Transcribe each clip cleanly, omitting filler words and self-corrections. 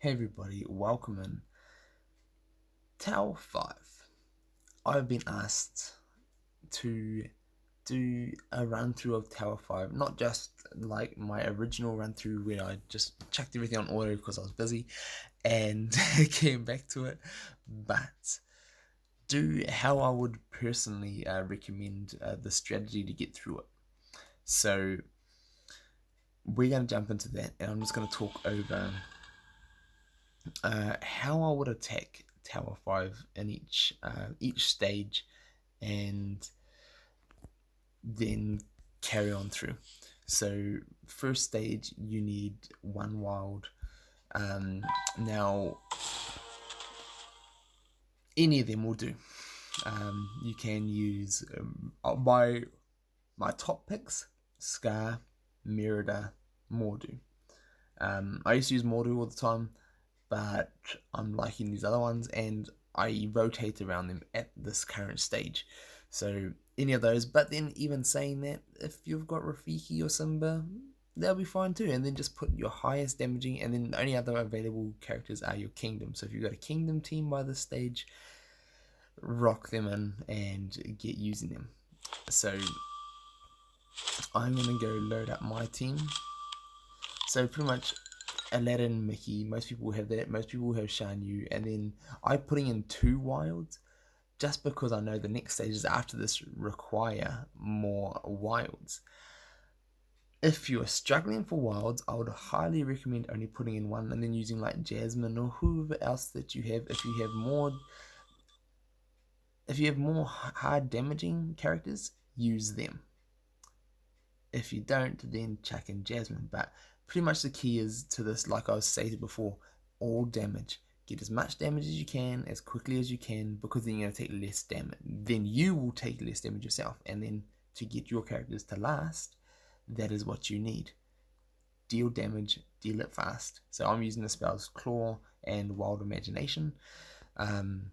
Hey everybody, welcome in. Tower 5. I've been asked to do a run through of Tower 5, not just like my original run through where I just chucked everything on auto because I was busy and came back to it, but do how I would personally recommend the strategy to get through it. So we're going to jump into that, and I'm just going to talk over how I would attack Tower 5 in each stage, and then carry on through. So first stage, you need one wild. Now any of them will do. You can use my top picks: Scar, Merida, Mordu. I used to use Mordu all the time, but I'm liking these other ones, and I rotate around them at this current stage. So any of those, but then even saying that, if you've got Rafiki or Simba, they'll be fine too. And then just put your highest damaging, and then the only other available characters are your kingdom. So if you've got a kingdom team by this stage, rock them in and get using them. So I'm gonna go load up my team. So pretty much Aladdin, Mickey, most people have that. Most people have Shan, and then I'm putting in 2 wilds just because I know the next stages after this require more wilds. If you're struggling for wilds, I would highly recommend only putting in 1 and then using like Jasmine or whoever else that you have. If you have more hard damaging characters, use them. If you don't, then chuck in Jasmine. But pretty much the key is to this, like I was stated before, all damage. Get as much damage as you can, as quickly as you can, because then you're going to take less damage. Then you will take less damage yourself. And then to get your characters to last, that is what you need. Deal damage, deal it fast. So I'm using the spells Claw and Wild Imagination. And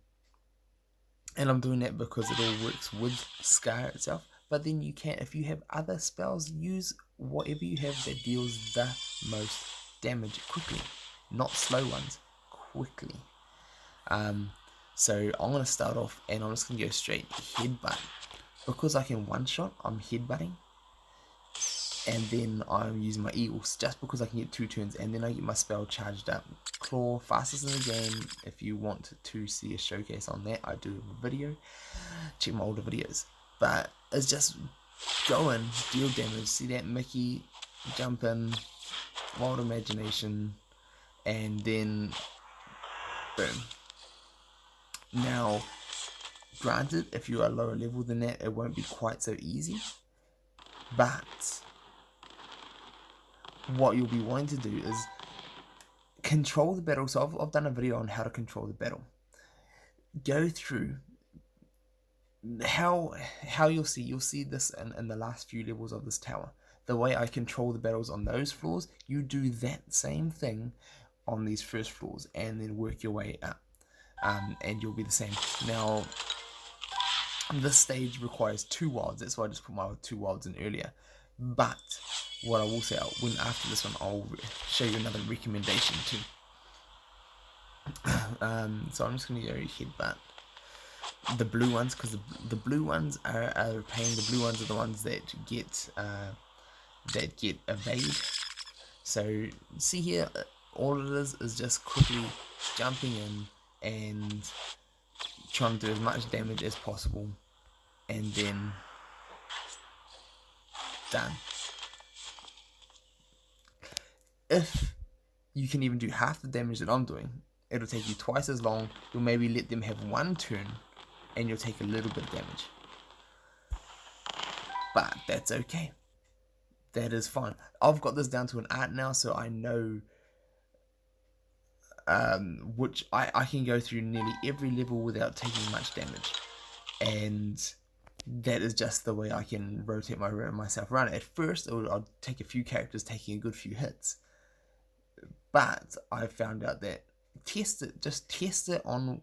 I'm doing that because it all works with Scar itself. But then you can, if you have other spells, use whatever you have that deals the most damage quickly, not slow ones, quickly. So I'm going to start off, and I'm just going to go straight headbutt. Because I can one-shot, I'm headbutting. And then I'm using my eagles just because I can get 2 turns, and then I get my spell charged up. Claw, fastest in the game. If you want to see a showcase on that, I do a video. Check my older videos. But it's just going, deal damage. See that Mickey jump in, Wild Imagination, and then boom. Now, granted, if you are lower level than that, it won't be quite so easy. But what you'll be wanting to do is control the battle. So I've done a video on how to control the battle. Go through how you'll see this in the last few levels of this tower. The way I control the battles on those floors, you do that same thing on these first floors, and then work your way up, and you'll be the same. Now this stage requires 2 wilds, that's why I just put my 2 wilds in earlier. But what I will say, when after this one, I'll show you another recommendation too. So I'm just going to go headbutt the blue ones, because the blue ones are a pain. The blue ones are the ones that get evade. So see here, all it is just quickly jumping in and trying to do as much damage as possible, and then done. If you can even do half the damage that I'm doing, it'll take you twice as long. You'll maybe let them have 1 turn, and you'll take a little bit of damage. But that's okay. That is fine. I've got this down to an art now, so I know which I can go through nearly every level without taking much damage. And that is just the way I can rotate myself around. At first, I'll take a few characters taking a good few hits. But I found out that just test it on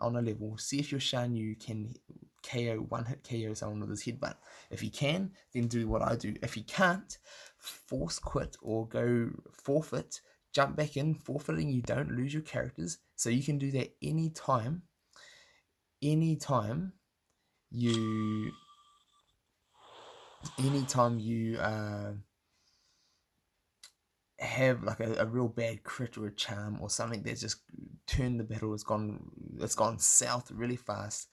a level. See if your Shan can KO, 1-hit KO someone with his headbutt. If he can, then do what I do. If he can't, force quit or go forfeit, jump back in, forfeiting, you don't lose your characters. So you can do that anytime you have like a real bad crit or a charm or something that's just turned the battle, it's gone south really fast.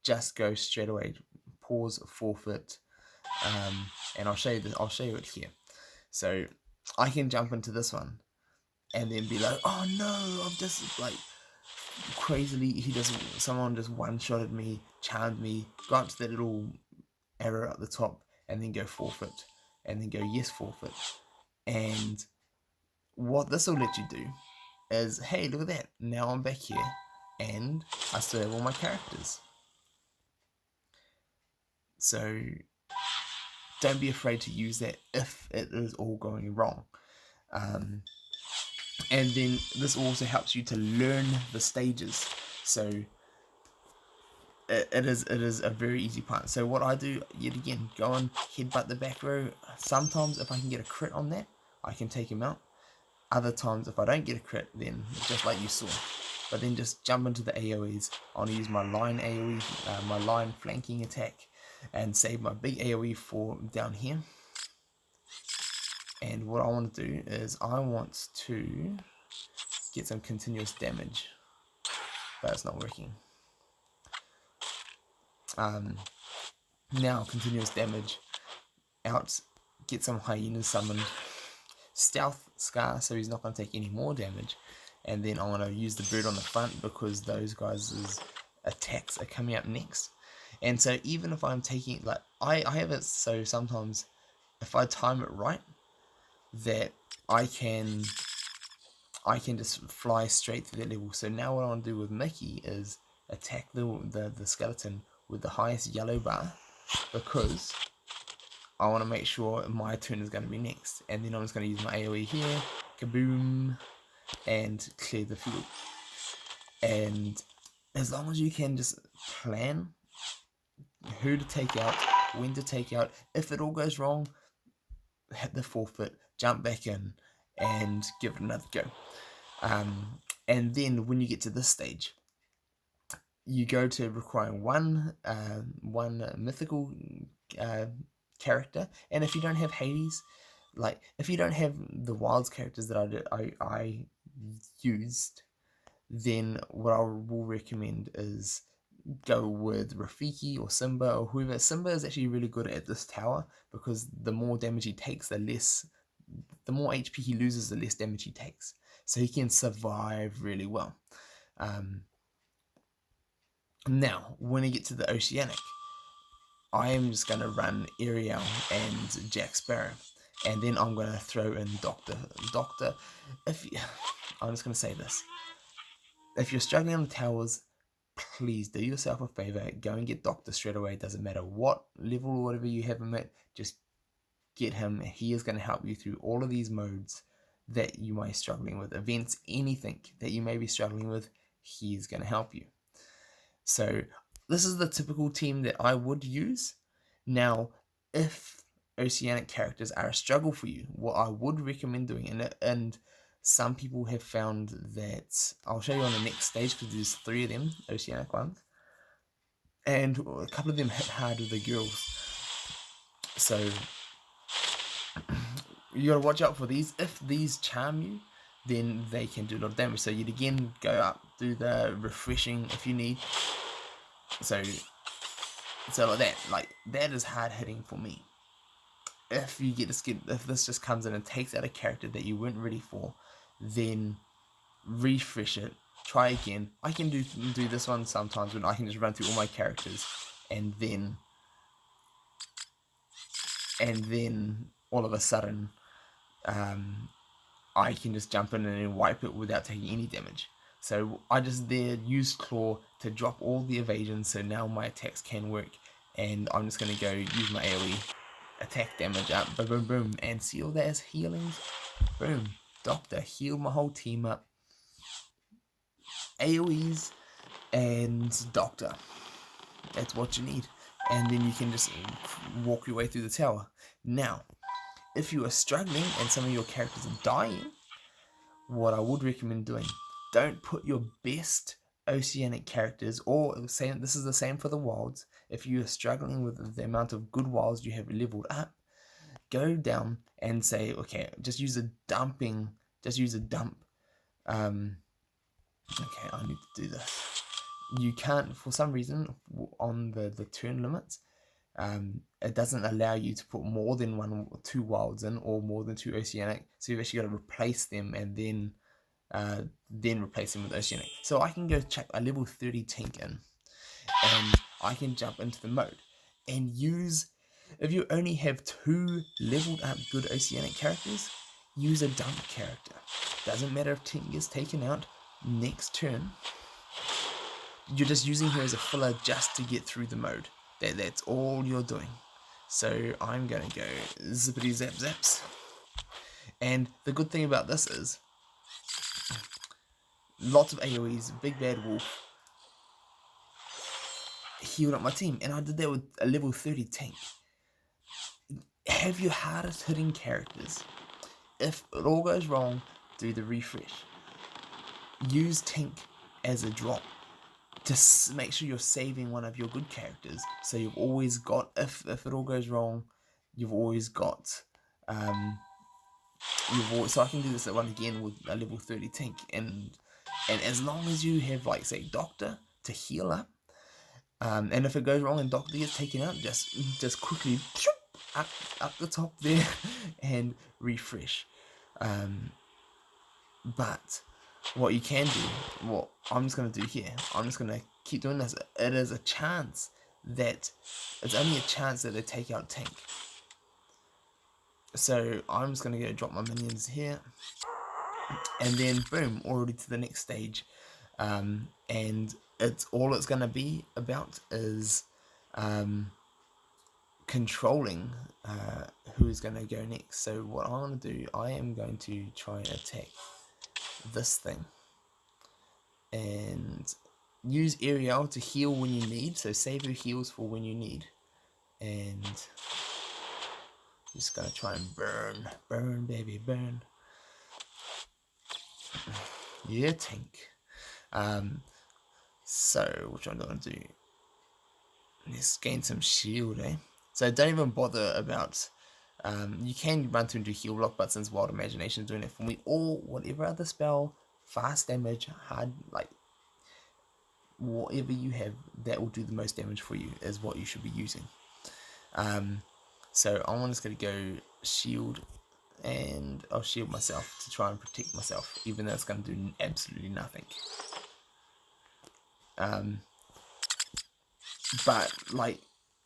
Just go straight away, pause, forfeit, and I'll show you it here. So I can jump into this one and then be like, oh no, I've just like crazily, someone just one-shotted me, charmed me, go up to that little arrow at the top and then go forfeit, and then go yes, forfeit. And what this will let you do is, hey, look at that, now I'm back here and I still have all my characters. So don't be afraid to use that if it is all going wrong. And then this also helps you to learn the stages. So it is a very easy part. So what I do, yet again, go and headbutt the back row. Sometimes if I can get a crit on that, I can take him out. Other times if I don't get a crit, then just like you saw. But then just jump into the AoEs. I want to use my line AoE, my line flanking attack, and save my big AoE for down here. And what I want to do is I want to get some continuous damage, but it's not working. Now continuous damage out, get some hyenas summoned, stealth scar so he's not going to take any more damage, and then I want to use the bird on the front because those guys' attacks are coming up next. And so even if I'm taking, like, I have it so sometimes if I time it right, that I can just fly straight to that level. So now what I want to do with Mickey is attack the skeleton with the highest yellow bar, because I want to make sure my turn is going to be next. And then I'm just going to use my AoE here, kaboom, and clear the field. And as long as you can just plan who to take out, when to take out, if it all goes wrong, hit the forfeit, jump back in, and give it another go. And then when you get to this stage, you go to requiring one mythical character, and if you don't have Hades, like if you don't have the wilds characters that I used, then what I will recommend is go with Rafiki or Simba or whoever. Simba is actually really good at this tower because the more damage he takes, the more HP he loses, the less damage he takes. So he can survive really well. Now, when I get to the Oceanic, I am just going to run Ariel and Jack Sparrow. And then I'm going to throw in Doctor. I'm just going to say this. If you're struggling on the towers, please do yourself a favor. Go and get Doctor straight away. It doesn't matter what level or whatever you have him at. Just get him. He is going to help you through all of these modes that you might be struggling with. Events, anything that you may be struggling with, he is going to help you. So this is the typical team that I would use. Now, if Oceanic characters are a struggle for you, what I would recommend doing, and some people have found that, I'll show you on the next stage because there's 3 of them, Oceanic ones, and a couple of them hit hard with the girls. So you gotta watch out for these. If these charm you, then they can do a lot of damage. So you'd again go up, do the refreshing if you need. So like that, that is hard hitting for me. If you get if this just comes in and takes out a character that you weren't ready for, then refresh it, try again. I can do this one sometimes when I can just run through all my characters, and then all of a sudden, I can just jump in and wipe it without taking any damage. So I just use Claw to drop all the evasion, so now my attacks can work, and I'm just going to go use my AoE, attack damage up, boom, boom, boom, and see all that as healings. Boom, Doctor, heal my whole team up. AoEs and Doctor, that's what you need. And then you can just walk your way through the tower. Now, if you are struggling and some of your characters are dying, what I would recommend doing, don't put your best Oceanic characters, or this is the same for the wilds. If you are struggling with the amount of good wilds you have leveled up, go down and say, okay, just use a dump. Okay, I need to do this. You can't, for some reason, on the turn limits, it doesn't allow you to put more than 1 or 2 wilds in, or more than 2 Oceanic. So you've actually got to replace them and then replace them with Oceanic. So I can go chuck a level 30 tank in, and I can jump into the mode and use. If you only have 2 leveled up good Oceanic characters, use a dump character. Doesn't matter if tank gets taken out next turn. You're just using her as a filler just to get through the mode. That's all you're doing. So I'm gonna go zippity zap zaps. And the good thing about this is lots of AoEs, big bad wolf healed up my team, and I did that with a level 30 tank. Have your hardest hitting characters. If it all goes wrong, do the refresh. Use tank as a drop. Just make sure you're saving one of your good characters, so you've always got, if it all goes wrong, you've always got, so I can do this one again with a level 30 tank, and as long as you have, like, say, Doctor to heal up, and if it goes wrong and Doctor gets taken out, just quickly up the top there and refresh. But what you can do, what I'm just going to do here, I'm just going to keep doing this. It is a chance that, it's only a chance that they take out tank. So I'm just going to go drop my minions here, and then boom, already to the next stage. And it's going to be about is controlling who's going to go next. So what I'm going to do, I am going to try and attack this thing and use Ariel to heal when you need, so save your heals for when you need, and just gonna try and burn baby, burn. Yeah, tank. So what I'm gonna do, let's gain some shield, so don't even bother about you can run through into heal block, but since Wild Imagination is doing it for me, or whatever other spell, fast damage, hard, like whatever you have that will do the most damage for you is what you should be using. So I'm just going to go shield, and I'll shield myself to try and protect myself, even though it's going to do absolutely nothing. But like,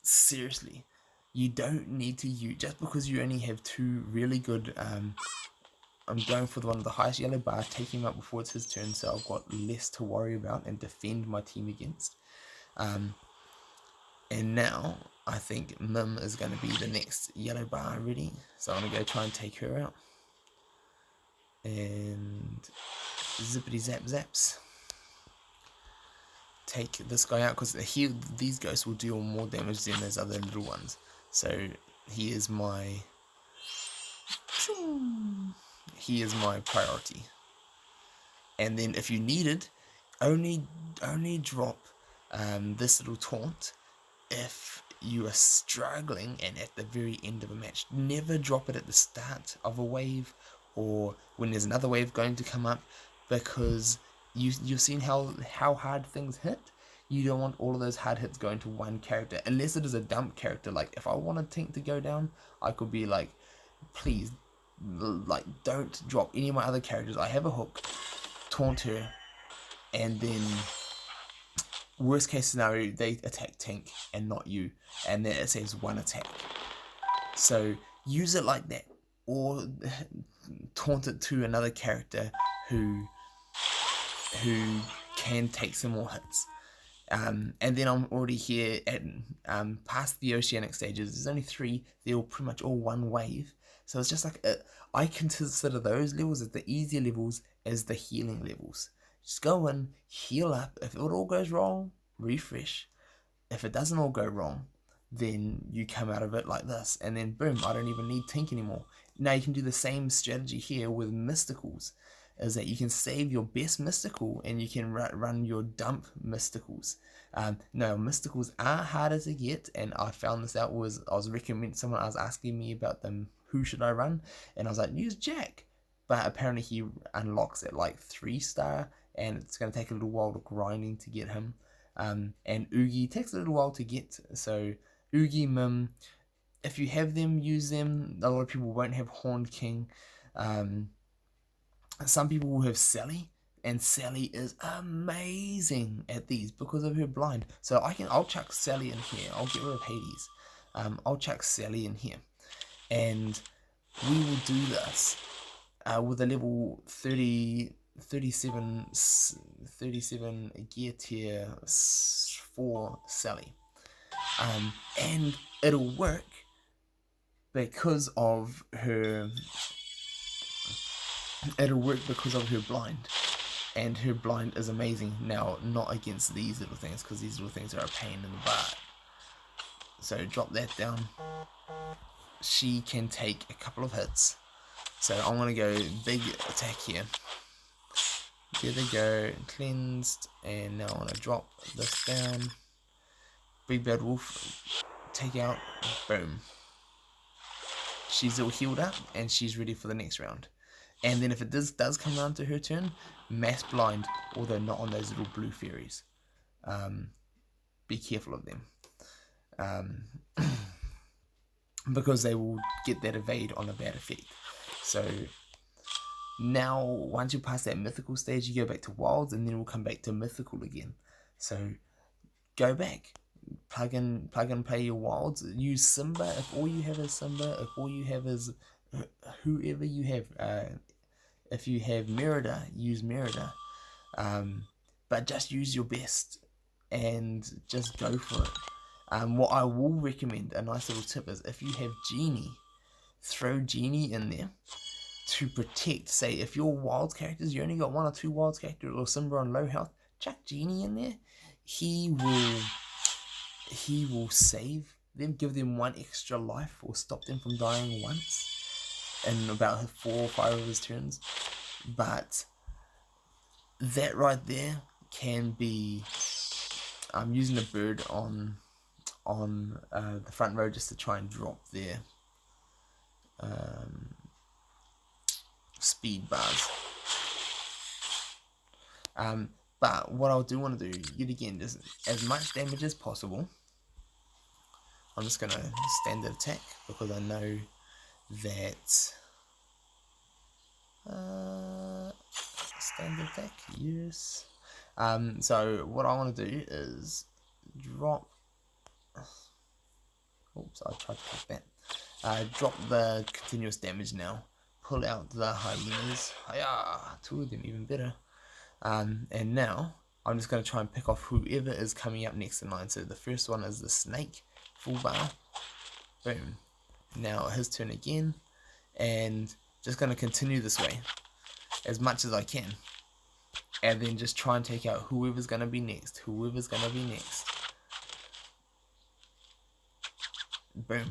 seriously, you don't need to use, just because you only have 2 really good, I'm going for the one with the highest yellow bar, taking him out before it's his turn, so I've got less to worry about and defend my team against. And now I think Mim is going to be the next yellow bar ready, so I'm going to go try and take her out. And zippity zap zaps. Take this guy out, because these ghosts will deal more damage than those other little ones. So he is my priority. And then if you needed, only drop this little taunt if you are struggling and at the very end of a match. Never drop it at the start of a wave or when there's another wave going to come up, because you've seen how hard things hit. You don't want all of those hard hits going to one character, unless it is a dump character. Like, if I want a tank to go down, I could be like, please, like, don't drop any of my other characters. I have a hook, taunt her, and then worst case scenario, they attack tank and not you, and then it saves 1 attack. So use it like that, or taunt it to another character who can take some more hits. And then I'm already here at past the Oceanic stages. There's only 3. They're all pretty much all one wave. So it's just like, I consider those levels as the easier levels as the healing levels. Just go in, heal up. If it all goes wrong, refresh. If it doesn't all go wrong, then you come out of it like this. And then boom, I don't even need tank anymore. Now you can do the same strategy here with mysticals. is that you can save your best mystical and you can run your dump mysticals. No, mysticals are harder to get, and I found this out I was recommending someone. I was asking me about them, who should I run, and I was like, use Jack, but apparently he unlocks at like 3-star, and it's going to take a little while to grinding to get him. And Oogie takes a little while to get, so Oogie, Mim, if you have them, use them. A lot of people won't have Horned King. Some people will have Sally, and Sally is amazing at these because of her blind. So I'll chuck Sally in here. I'll get rid of Hades. I'll chuck Sally in here, and we will do this with a level 37 gear tier 4 Sally, and it'll work because of her. It'll work because of her blind, and her blind is amazing. Now, not against these little things, because these little things are a pain in the butt. So drop that down. She can take a couple of hits. So I'm going to go big attack here. There they go, cleansed, and now I'm going to drop this down. Big Bad Wolf, take out, boom. She's all healed up, and she's ready for the next round. And then if it does come around to her turn, mass blind, although not on those little blue fairies. Be careful of them. Because they will get that evade on a bad effect. So now, once you pass that mythical stage, you go back to wilds, and then we'll come back to mythical again. So go back, plug and play your wilds. Use Simba if all you have is Simba. If all you have is whoever you have. If you have Merida, use Merida. But just use your best and just go for it. What I will recommend, a nice little tip, is if you have Genie, throw Genie in there to protect. Say if your wild characters, you only got 1 or 2 wild characters, or Simba on low health, chuck Genie in there. He will save them, give them 1 extra life, or stop them from dying once in about 4 or 5 of his turns. But that right there can be using a bird on the front row just to try and drop their speed bars. But what I do want to do, yet again, just as much damage as possible. I'm just going to standard attack because I know that standard attack, yes. So what I want to do is drop. Oops, I tried to click that. Drop the continuous damage now. Pull out the hyenas. Hiya! 2 of them, even better. And now I'm just going to try and pick off whoever is coming up next in line. So the first one is the snake, full bar. Boom. Now his turn again, and just going to continue this way as much as I can, and then just try and take out whoever's going to be next. Boom.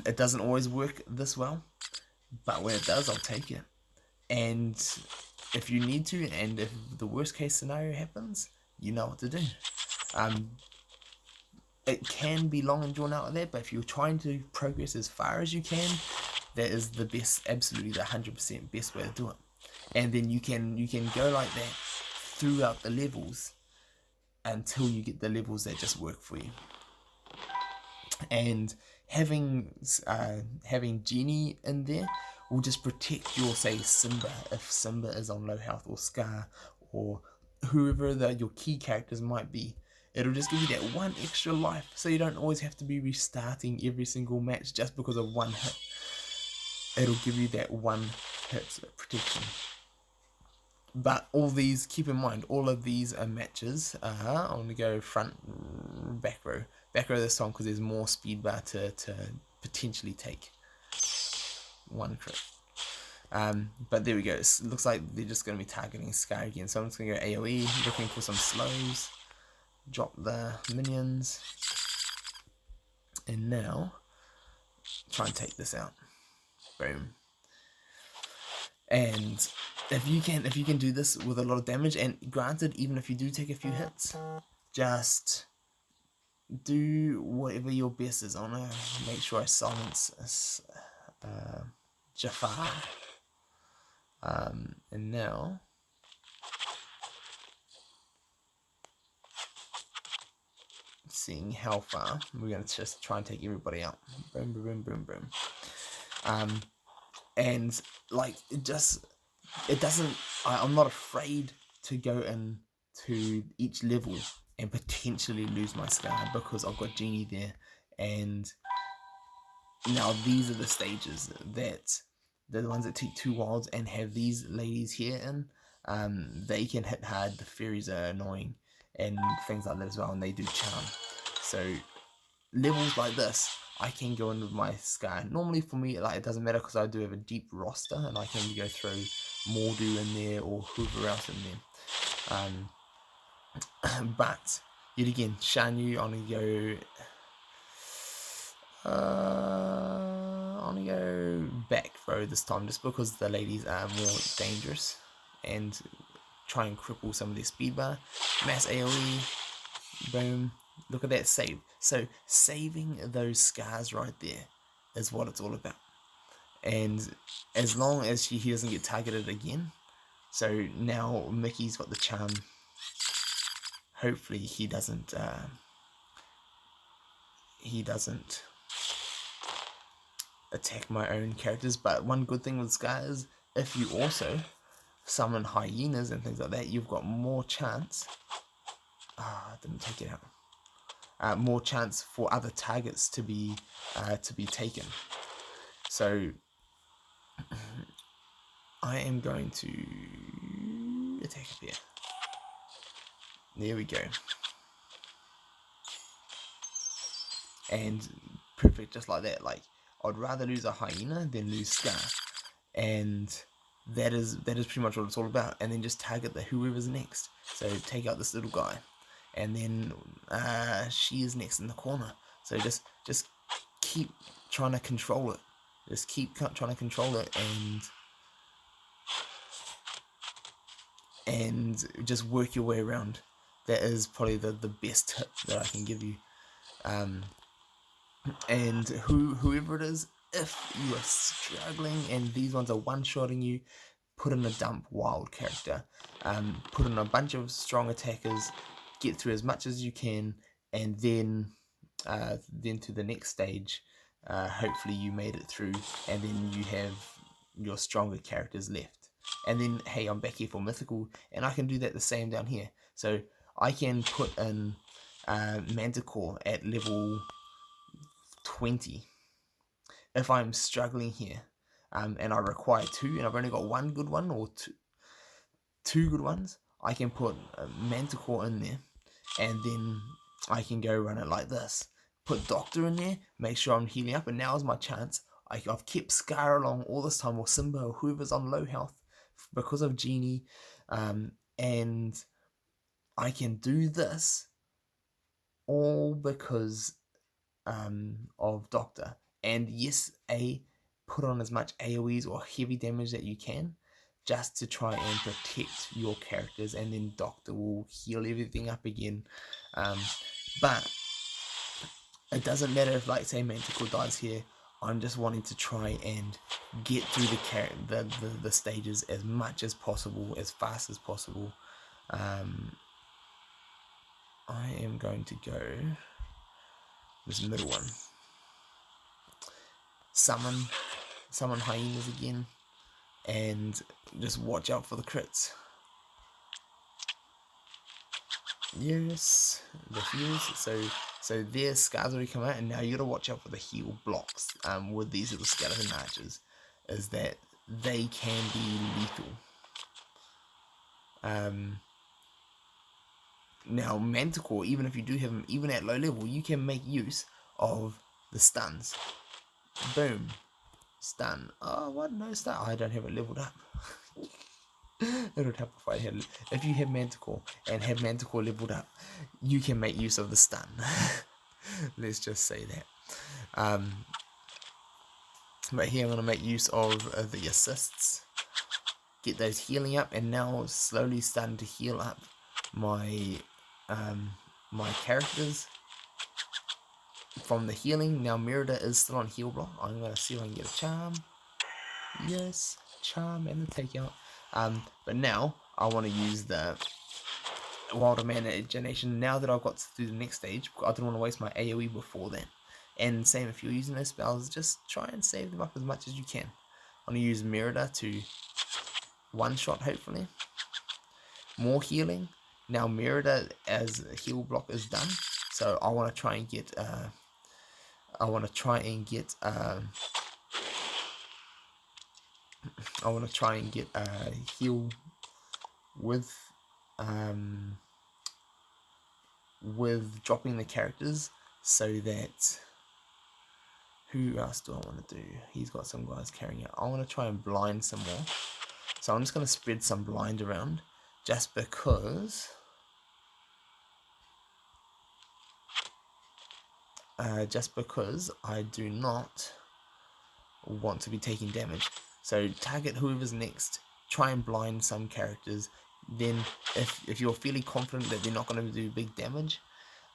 It doesn't always work this well, but when it does, I'll take it. And if you need to, and if the worst case scenario happens, you know what to do. It can be long and drawn out of that, but if you're trying to progress as far as you can, that is the best, absolutely the 100% best way to do it. And then you can go like that throughout the levels until you get the levels that just work for you. And having Genie in there will just protect your, say, Simba, if Simba is on low health, or Scar, or whoever your key characters might be. It'll just give you that 1 extra life, so you don't always have to be restarting every single match just because of 1 hit. It'll give you that 1 hit protection. But all these, keep in mind, all of these are matches. I'm going to go front, back row. Back row this time because there's more speed bar to potentially take 1 crit. But there we go. It looks like they're just going to be targeting Sky again. So I'm just going to go AoE, looking for some slows. Drop the minions. And now, try and take this out. Boom. And if you can do this with a lot of damage, and granted, even if you do take a few hits, just do whatever your best is. I want to make sure I silence Jafar. And now seeing how far, we're going to just try and take everybody out. Boom, boom, boom, boom, boom. And like it doesn't. I'm not afraid to go into each level and potentially lose my scar because I've got Genie there. And now these are the stages that the ones that take 2 wilds and have these ladies here in. They can hit hard. The fairies are annoying and things like that as well, and they do charm. So levels like this, I can go in with my scar. Normally for me, like, it doesn't matter because I do have a deep roster and I can go throw Mordu in there or whoever else in there. But yet again, Shan, I'm gonna go back throw this time just because the ladies are more dangerous, and try and cripple some of their speed bar. Mass AoE, boom. Look at that save. So saving those scars right there is what it's all about. And as long as he doesn't get targeted again. So now Mickey's got the charm. Hopefully he doesn't attack my own characters. But one good thing with scars, if you also summon hyenas and things like that, you've got more chance. I didn't take it out. More chance for other targets to be taken. So I am going to attack up here. There we go. And perfect, just like that. Like, I'd rather lose a hyena than lose Scar. And that is pretty much what it's all about. And then just target whoever's next. So take out this little guy. And then she is next in the corner. So just keep trying to control it. Just keep trying to control it and just work your way around. That is probably the best tip that I can give you. And whoever it is, if you are struggling and these ones are one-shotting you, put in a dump wild character. Put in a bunch of strong attackers, get through as much as you can, and then to the next stage. Hopefully you made it through, and then you have your stronger characters left. And then, hey, I'm back here for Mythical, and I can do that the same down here. So I can put in Manticore at level 20 if I'm struggling here, and I require 2, and I've only got 1 good one or 2 good ones. I can put Manticore in there, and then I can go run it like this. Put Doctor in there, make sure I'm healing up, and now is my chance. I've kept Scar along all this time, or Simba, or whoever's on low health, because of Genie, and I can do this all because of Doctor. And yes, put on as much AoEs or heavy damage that you can, just to try and protect your characters, and then Doctor will heal everything up again. But it doesn't matter if, like, say, Manticore dies here. I'm just wanting to try and get through the stages as much as possible, as fast as possible. I am going to go this middle one. Summon hyenas again, and just watch out for the crits. Yes, the heals. So their scars already come out, and now you gotta watch out for the heal blocks. With these little skeleton archers, is that they can be lethal. Now Manticore, even if you do have them, even at low level, you can make use of the stuns. Boom, stun. Oh, what? No stun. I don't have it leveled up. It would help if you have Manticore and have Manticore leveled up, you can make use of the stun. Let's just say that. But here I'm going to make use of the assists. get those healing up, and now slowly starting to heal up my my characters from the healing. Now Merida is still on heal block. I'm gonna see if I can get a charm. Yes, charm and the takeout. But now I want to use the Wild Imagination. Now that I've got through the next stage, I don't want to waste my AoE before then. And same if you're using those spells, just try and save them up as much as you can. I'm gonna use Merida to one shot, hopefully. More healing. Now Merida as a heal block is done, so I want to try and get heal with dropping the characters, so that who else do I want to do? He's got some guys carrying it. I want to try and blind some more, so I'm just going to spread some blind around just because I do not want to be taking damage. So target whoever's next, try and blind some characters. Then if you're fairly confident that they're not going to do big damage,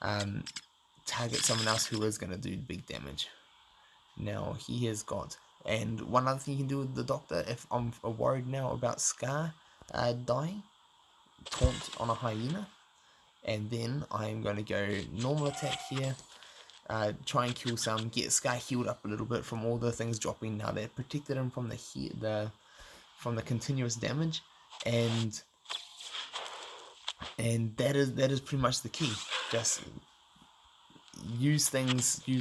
target someone else who is going to do big damage. Now he has got, and one other thing you can do with the doctor, if I'm worried now about Scar dying, taunt on a hyena, and then I'm going to go normal attack here. Try and kill some, get Scar healed up a little bit from all the things dropping. Now that protected him from the continuous damage, and that is pretty much the key. Just use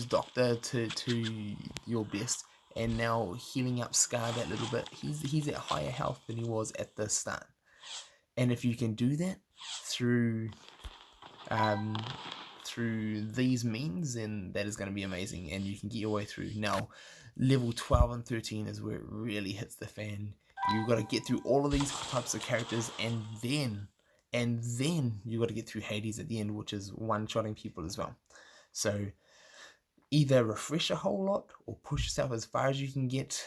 Doctor to your best, and now healing up Scar that little bit. He's at higher health than he was at the start, and if you can do that through these means, then that is going to be amazing, and you can get your way through. Now level 12 and 13 is where it really hits the fan. You've got to get through all of these types of characters, and then you got to get through Hades at the end, which is one-shotting people as well. So either refresh a whole lot or push yourself as far as you can get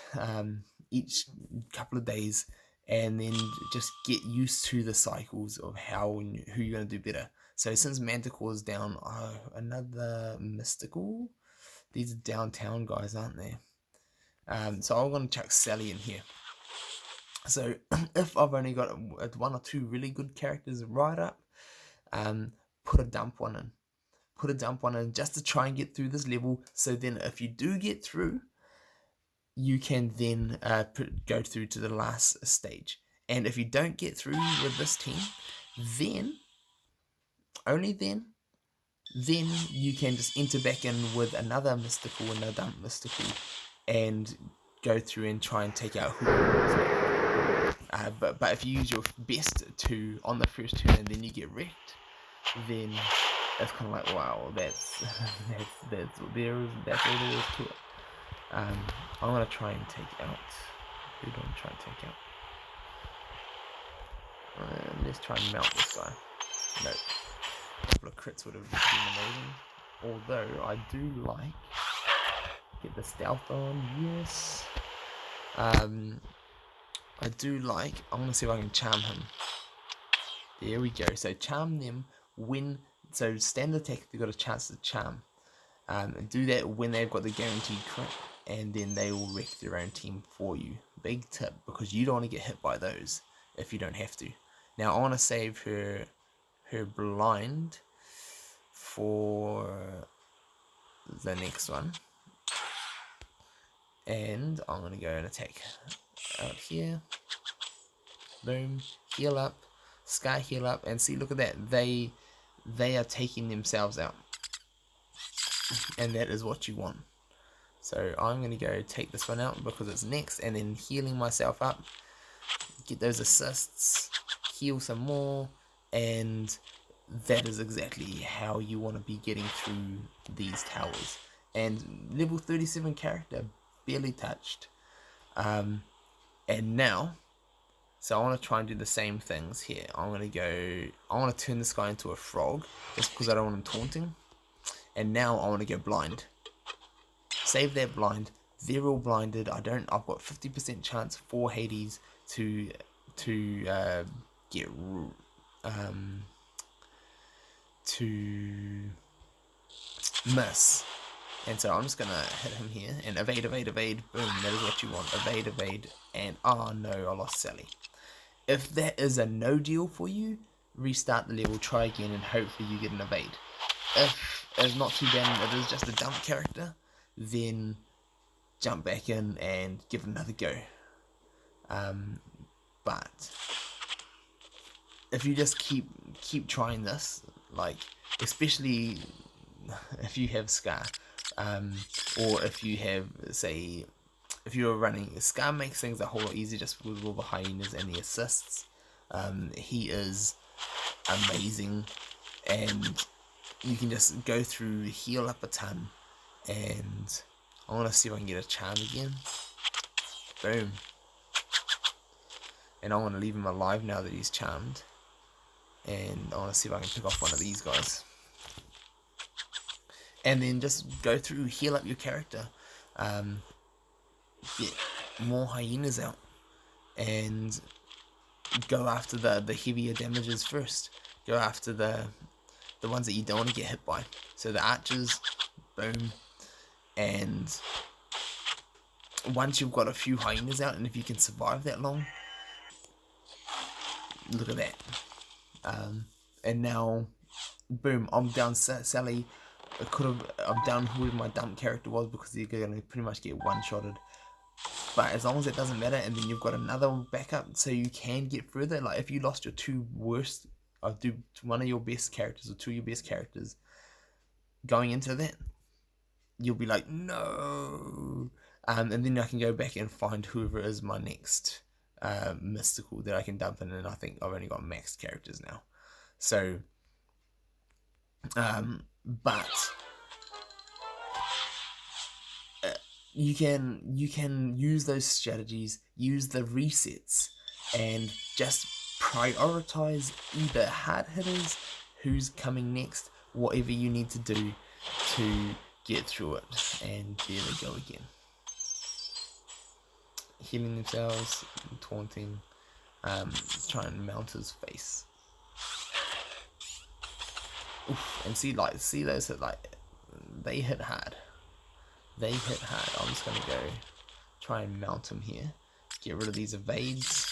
each couple of days, and then just get used to the cycles of who you're going to do better. So since Mythical is down, another Mystical. These are downtown guys, aren't they? So I'm going to chuck Sally in here. So if I've only got one or two really good characters right up, put a dump one in. Put a dump one in just to try and get through this level. So then if you do get through, you can then go through to the last stage. And if you don't get through with this team, then only then you can just enter back in with another Mystical and a dump Mystical, and go through and try and take out who but if you use your best two on the first turn and then you get wrecked, then it's kind of like, wow, that's all there is to it. I'm gonna try and take out. Who do I try and take out? Let's try and mount this guy. No, a couple of crits would have been amazing. Although I do like get the stealth on. Yes. I do like. I'm gonna see if I can charm him. There we go. So charm them when. So standard attack, they've got a chance to charm. And do that when they've got the guaranteed crit, and then they will wreck their own team for you. Big tip, because you don't want to get hit by those if you don't have to. Now I want to save her blind for the next one, and I'm gonna go and attack out here. Boom, heal up, Sky heal up, and see, look at that, they are taking themselves out, and that is what you want. So I'm going to go take this one out because it's next, and then healing myself up, get those assists, heal some more, and that is exactly how you want to be getting through these towers. And level 37 character, barely touched. And now, so I want to try and do the same things here. I want to turn this guy into a frog, just because I don't want him taunting. And now I want to go blind. Save that blind. They're all blinded. I've got 50% chance for Hades to get to miss. And so I'm just gonna hit him here and evade, evade, evade. Boom, that is what you want. Evade, evade, and oh no, I lost Sally. If that is a no deal for you, restart the level, try again, and hopefully you get an evade. If it's not too bad and it is just a dump character, then jump back in and give it another go. But if you just keep trying this, like especially if you have Scar, or if you have, say, if you're running Scar, makes things a whole lot easier just with all the hyenas and the assists. He is amazing, and you can just go through, heal up a ton, and I want to see if I can get a charm again. Boom. And I want to leave him alive now that he's charmed, and I want to see if I can pick off one of these guys. And then just go through, heal up your character, get more hyenas out, and go after the heavier damages first. Go after the ones that you don't want to get hit by. So the archers, boom, and once you've got a few hyenas out, and if you can survive that long, look at that. And now, boom, I'm down Sally. I'm down who my dump character was because you're gonna pretty much get one-shotted. But as long as it doesn't matter, and then you've got another backup, so you can get further. Like if you lost your two worst, one of your best characters or two of your best characters, going into that, you'll be like, no. And then I can go back and find whoever is my next mystical that I can dump in, and I think I've only got maxed characters now. So, but you can use those strategies, use the resets, and just prioritize either hard hitters, who's coming next, whatever you need to do to get through it. And there they go again, healing themselves, taunting, trying to mount his face. Oof, and see those hit, like, they hit hard. They hit hard. I'm just gonna go try and mount him here, get rid of these evades,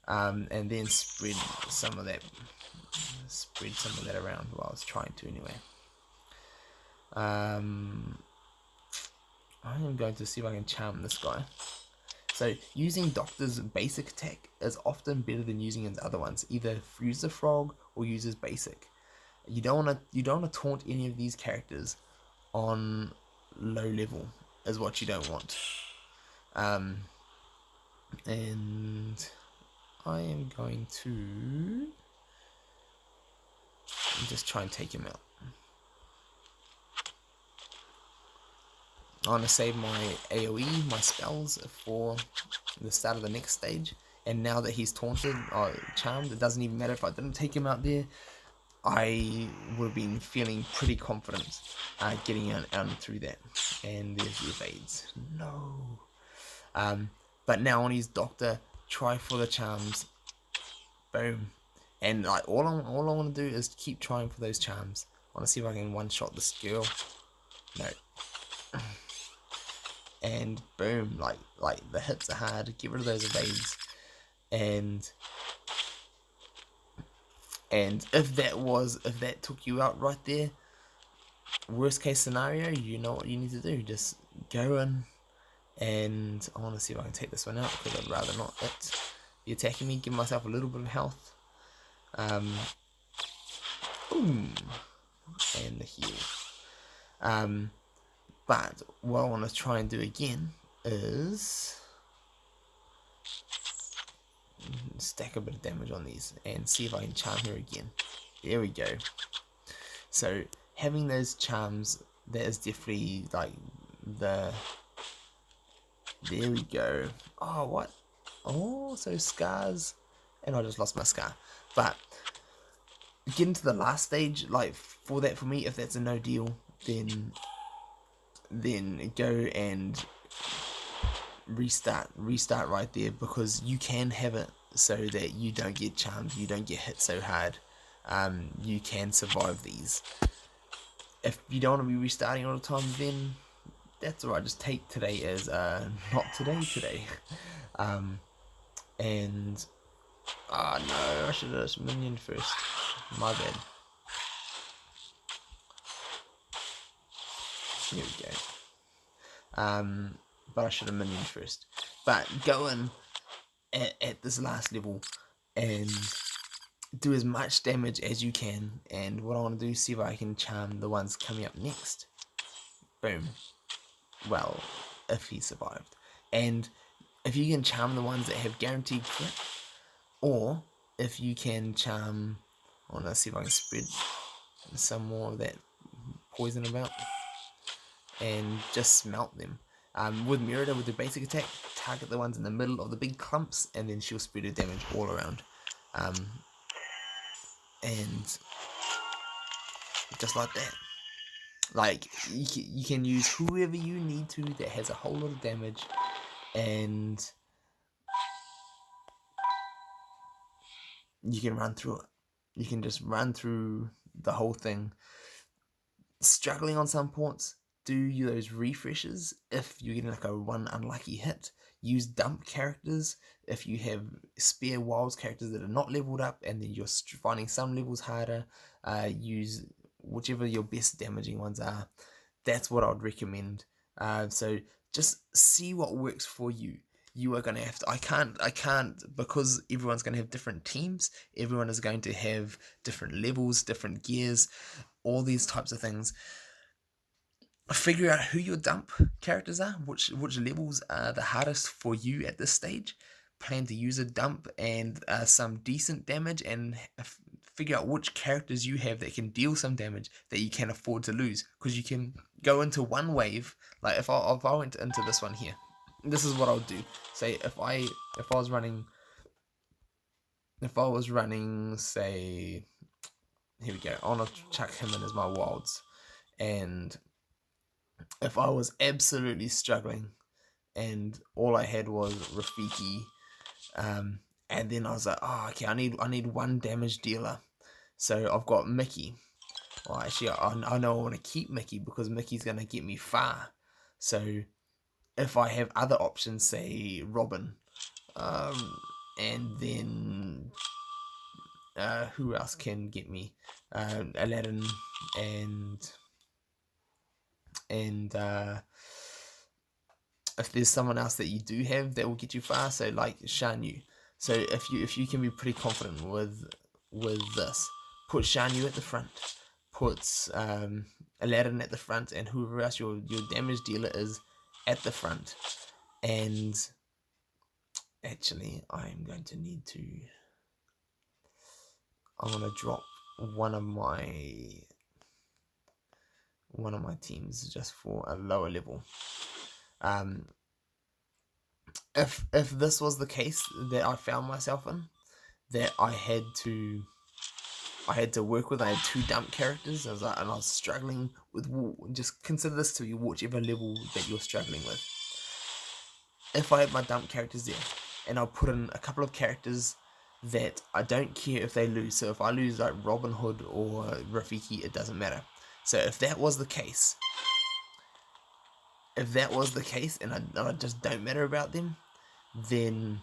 and then spread some of that around. Well, I was trying to anyway. I am going to see if I can charm this guy. So using Doctor's basic attack is often better than using his other ones. Either use the frog or use his basic. You don't want to taunt any of these characters on low level, is what you don't want. And I am going to just try and take him out. I want to save my AoE, my spells, for the start of the next stage. And now that he's taunted or charmed, it doesn't even matter if I didn't take him out there. I would have been feeling pretty confident getting out through that. And there's the evades. No. But now on his Doctor, try for the charms. Boom. And like all I want to do is keep trying for those charms. I want to see if I can one-shot this girl. No. And boom, like the hits are hard. Get rid of those evades. And if that took you out right there, worst case scenario, you know what you need to do. Just go in, and I want to see if I can take this one out because I'd rather not it be attacking me. Give myself a little bit of health. Boom, and the heal. But what I want to try and do again is stack a bit of damage on these and see if I can charm her again. There we go. So having those charms, that is definitely like there we go. Oh, what? Oh, so scars, and I just lost my scar. But getting to the last stage, like for me, if that's a no deal, then go and restart right there, because you can have it so that you don't get charmed, you don't get hit so hard. You can survive these. If you don't want to be restarting all the time, then that's alright. Just take today as not today. And no, I should have minion first. My bad. Here we go. But I should have minion first. But go in at this last level and do as much damage as you can. And what I want to do is see if I can charm the ones coming up next. Boom. Well, if he survived. And if you can charm the ones that have guaranteed crit, or if you can charm, I want to see if I can spread some more of that poison about and just smelt them. With Merida, with the basic attack, target the ones in the middle of the big clumps, and then she'll spread her damage all around. And just like that. Like, you can use whoever you need to that has a whole lot of damage, and you can run through it. You can just run through the whole thing. Struggling on some points, do those refreshes if you're getting like a one unlucky hit. Use dump characters if you have spare wilds characters that are not leveled up and then you're finding some levels harder. Use whichever your best damaging ones are. That's what I would recommend. So just see what works for you. You are going to have to, I can't, because everyone's going to have different teams. Everyone is going to have different levels, different gears, all these types of things. Figure out who your dump characters are, which levels are the hardest for you at this stage. Plan to use a dump and some decent damage, and figure out which characters you have that can deal some damage that you can afford to lose, because you can go into one wave. Like if I went into this one here, this is what I would do. Say if I was running, say, here we go, I want to chuck him in as my wilds, and if I was absolutely struggling and all I had was Rafiki, and then I was like, oh, okay, I need one damage dealer. So I've got Mickey. Well, actually, I know I want to keep Mickey because Mickey's going to get me far. So if I have other options, say Robin, and then who else can get me? Aladdin and if there's someone else that you do have that will get you far, so like Shan. So if you can be pretty confident with this, put Shan at the front, put Aladdin at the front, and whoever else your damage dealer is at the front. And actually, I'm going to need to. I'm gonna drop one of my teams just for a lower level. If this was the case that I found myself in, that I had to work with, I had two dump characters, and I was struggling with, just consider this to be whichever level that you're struggling with. If I had my dump characters there, and I'll put in a couple of characters that I don't care if they lose. So if I lose like Robin Hood or Rafiki, it doesn't matter. So if that was the case, and I just don't matter about them, then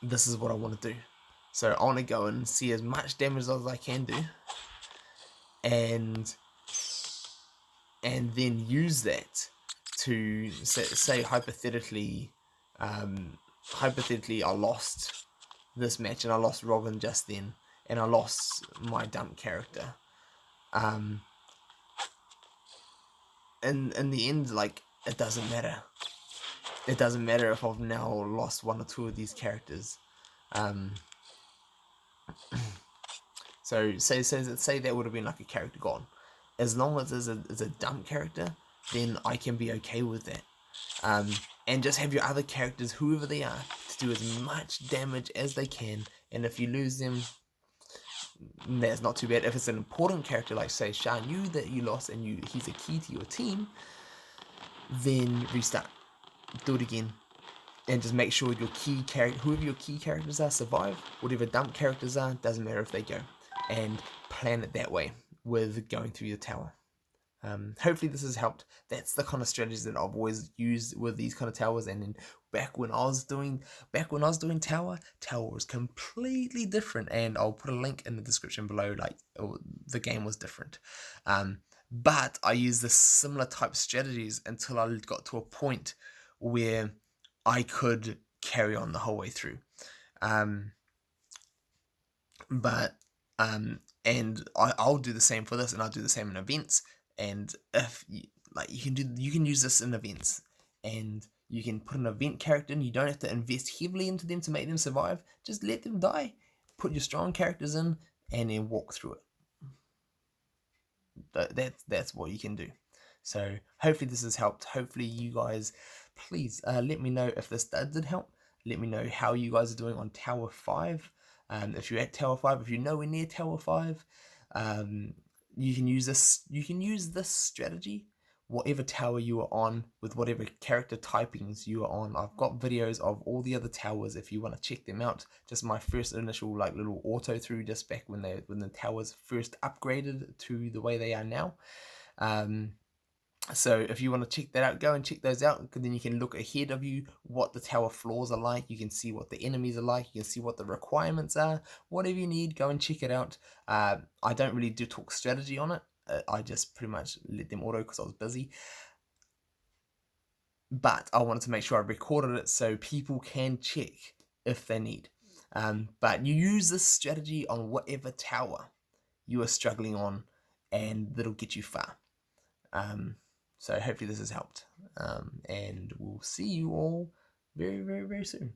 this is what I want to do. So I want to go and see as much damage as I can do, and then use that to say hypothetically I lost this match and I lost Robin just then, and I lost my dump character. In the end, like, it doesn't matter. It doesn't matter if I've now lost one or two of these characters. So say that would have been like a character gone. As long as it's a dump character, then I can be okay with that. And just have your other characters, whoever they are, to do as much damage as they can. And if you lose them, that's not too bad. If it's an important character like, say, Shan that you lost and he's a key to your team, then restart. Do it again. and just make sure your key character, whoever your key characters are, survive. Whatever dump characters are, doesn't matter if they go, and plan it that way with going through your tower. Hopefully this has helped. That's the kind of strategies that I've always used with these kind of towers. And then back when I was doing tower was completely different, and I'll put a link in the description below. Like, the game was different, but I used the similar type strategies until I got to a point where I could carry on the whole way through. And I'll do the same for this, and I'll do the same in events. And if you can use this in events, and you can put an event character in. You don't have to invest heavily into them to make them survive. Just let them die. Put your strong characters in, and then walk through it. That's what you can do. So hopefully this has helped. Hopefully you guys, please let me know if this did help. Let me know how you guys are doing on Tower 5. If you're at Tower 5, if you're nowhere near Tower 5, you can use this. You can use this strategy, whatever tower you are on, with whatever character typings you are on. I've got videos of all the other towers if you want to check them out. Just my first initial little auto through, just back when the towers first upgraded to the way they are now. So if you want to check that out, go and check those out. Then you can look ahead of you what the tower floors are like. You can see what the enemies are like. You can see what the requirements are. Whatever you need, go and check it out. I don't really do talk strategy on it. I just pretty much let them auto because I was busy. But I wanted to make sure I recorded it so people can check if they need. But you use this strategy on whatever tower you are struggling on, and that'll get you far. So hopefully this has helped, and we'll see you all very, very, very soon.